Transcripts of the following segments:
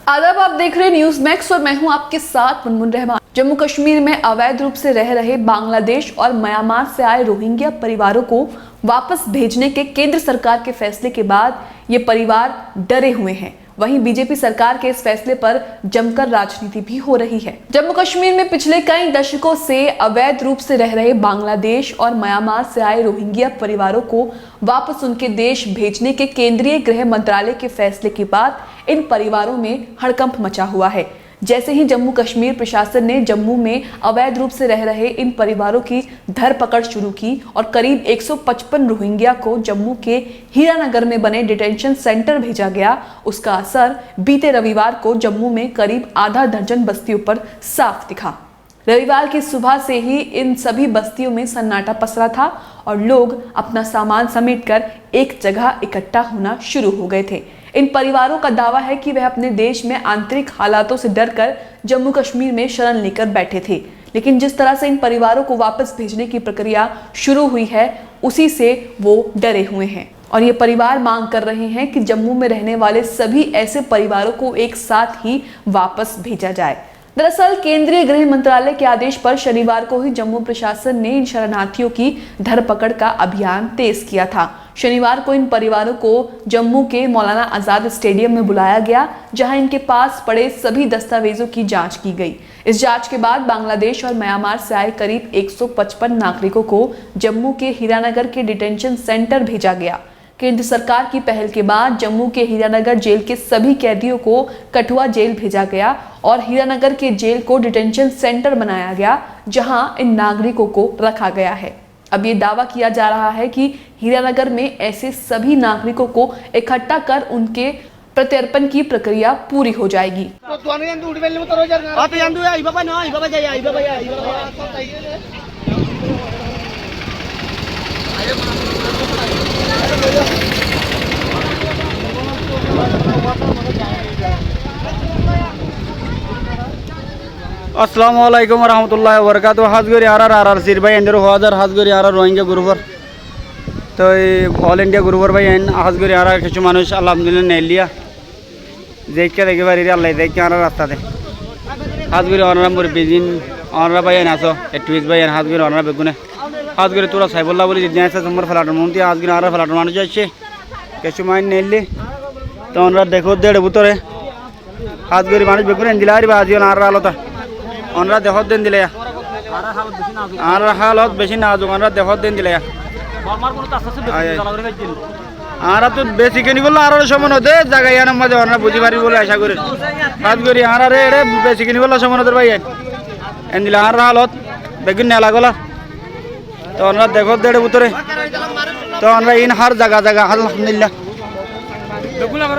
आदाब, आप देख रहे हैं न्यूज मैक्स और मैं हूं आपके साथ मुनमुन रहमान। जम्मू कश्मीर में अवैध रूप से रह रहे बांग्लादेश और म्यांमार से आए रोहिंग्या परिवारों को वापस भेजने के केंद्र सरकार के फैसले के बाद ये परिवार डरे हुए हैं। वहीं बीजेपी सरकार के इस फैसले पर जमकर राजनीति भी हो रही है। जम्मू कश्मीर में पिछले कई दशकों से अवैध रूप से रह रहे बांग्लादेश और म्यांमार से आए रोहिंग्या परिवारों को वापस उनके देश भेजने के केंद्रीय गृह मंत्रालय के फैसले के बाद इन परिवारों में हड़कंप मचा हुआ है। जैसे ही जम्मू कश्मीर प्रशासन ने जम्मू में अवैध रूप से रह रहे इन परिवारों की धरपकड़ शुरू की और करीब 155 रोहिंग्या को जम्मू के हीरानगर में बने डिटेंशन सेंटर भेजा गया, उसका असर बीते रविवार को जम्मू में करीब आधा दर्जन बस्तियों पर साफ दिखा। रविवार की सुबह से ही इन सभी बस्तियों में सन्नाटा पसरा था और लोग अपना सामान समेटकर एक जगह इकट्ठा होना शुरू हो गए थे। इन परिवारों का दावा है कि वह अपने देश में आंतरिक हालातों से डरकर जम्मू कश्मीर में शरण लेकर बैठे थे, लेकिन जिस तरह से इन परिवारों को वापस भेजने की प्रक्रिया शुरू हुई है उसी से वो डरे हुए हैं और ये परिवार मांग कर रहे हैं कि जम्मू में रहने वाले सभी ऐसे परिवारों को एक साथ ही वापस भेजा जाए। दरअसल केंद्रीय गृह मंत्रालय के आदेश पर शनिवार को ही जम्मू प्रशासन ने इन शरणार्थियों की धरपकड़ का अभियान तेज किया था। शनिवार को इन परिवारों को जम्मू के मौलाना आजाद स्टेडियम में बुलाया गया, जहां इनके पास पड़े सभी दस्तावेजों की जांच की गई। इस जांच के बाद बांग्लादेश और म्यांमार से आए करीब 155 नागरिकों को जम्मू के हीरानगर के डिटेंशन सेंटर भेजा गया। केंद्र सरकार की पहल के बाद जम्मू के हीरानगर जेल के सभी कैदियों को कठुआ जेल भेजा गया और हीरानगर के जेल को डिटेंशन सेंटर बनाया गया, जहां इन नागरिकों को रखा गया है। अब ये दावा किया जा रहा है कि हीरानगर में ऐसे सभी नागरिकों को इकट्ठा कर उनके प्रत्यर्पण की प्रक्रिया पूरी हो जाएगी। अस्सलामु अलैकुम वरहमतुल्लाहि वबरकातुहू। हाजगुरी आर सिर भाई एंडर हाजर हाजगुरी रोहिंग्या ग्रुपर तो ऑल इंडिया ग्रुपर भाई हाजगुरी किछु मानुष अल्हम्दुलिल्लाह नेलिया देख के देखे बारी अल्लाह देख के रास्ता दे हाजगुरी मुरब्बीन ऑनरा भाई आसो एटविस भाई हाजगुरी ऑनरा बेगुने हाजगुरी तुरा साइबुल्लाह बोली जितना तुम्हार फ्लाटर मुंती हाजगुरी फ्लाटर मानुष आछे किछु माइन नेली तो ऑनरा देखो देड़ बुतरे हाजगुरी मानुष बेगुने दिलारी बाजियो नार आलोता ओनरा देखो दिन दिले आर हालत बेसि नाजुक ओनरा देखो दिन दिले आरा तो बेसि किनी बोल आर समान होते जगह यार मजे ओनरा बुझी पारि बोले आशा करी हाथ करी आर रे एड़े बेसि किनी बोल समान होते भाई एन दिले आर हालत बेगिन नेला गला तो ओनरा देखो देड़े उतरे तो ओनरा इन हर जगह जगह अल्हम्दुलिल्लाह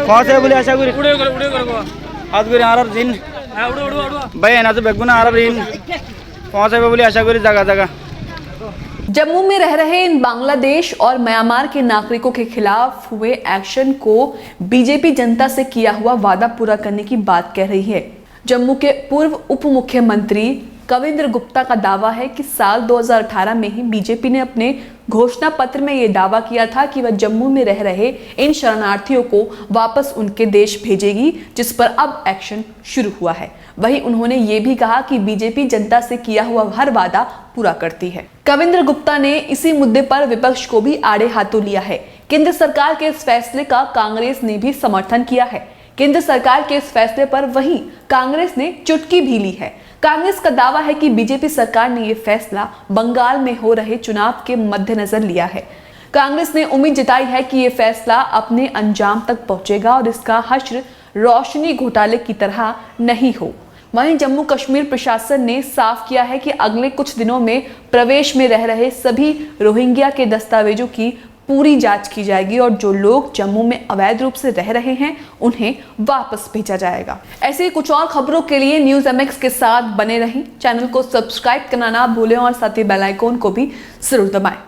पहुंचे बोले आशा करी हाथ करी आर दिन भाई ना तो बेगुना आ रही पहुंचे बोली आशा करी जगह जगह। जम्मू में रह रहे इन बांग्लादेश और म्यांमार के नागरिकों के खिलाफ हुए एक्शन को बीजेपी जनता से किया हुआ वादा पूरा करने की बात कह रही है। जम्मू के पूर्व उप मुख्यमंत्री कविंद्र गुप्ता का दावा है कि साल 2018 में ही बीजेपी ने अपने घोषणा पत्र में यह दावा किया था कि वह जम्मू में रह रहे इन शरणार्थियों को वापस उनके देश भेजेगी, जिस पर अब एक्शन शुरू हुआ है। वहीं उन्होंने ये भी कहा कि बीजेपी जनता से किया हुआ हर वादा पूरा करती है। कविंद्र गुप्ता ने इसी मुद्दे पर विपक्ष को भी आड़े हाथों लिया है। केंद्र सरकार के इस फैसले का कांग्रेस ने भी समर्थन किया है। केंद्र सरकार के इस फैसले पर वहीं कांग्रेस ने चुटकी भी ली है। कांग्रेस का दावा है कि बीजेपी सरकार ने यह फैसला बंगाल में हो रहे चुनाव के मद्देनजर लिया है। कांग्रेस ने उम्मीद जताई है कि यह फैसला अपने अंजाम तक पहुंचेगा और इसका हश्र रोशनी घोटाले की तरह नहीं हो। वहीं जम्मू कश्मीर प्रशासन ने साफ किया है कि अगले कुछ दिनों में प्रवेश में रह रहे सभी रोहिंग्या के दस्तावेजों की पूरी जांच की जाएगी और जो लोग जम्मू में अवैध रूप से रह रहे हैं उन्हें वापस भेजा जाएगा। ऐसे कुछ और खबरों के लिए न्यूज एमएक्स के साथ बने रहें। चैनल को सब्सक्राइब करना ना भूलें और साथ ही बेल आइकॉन को भी जरूर दबाएं।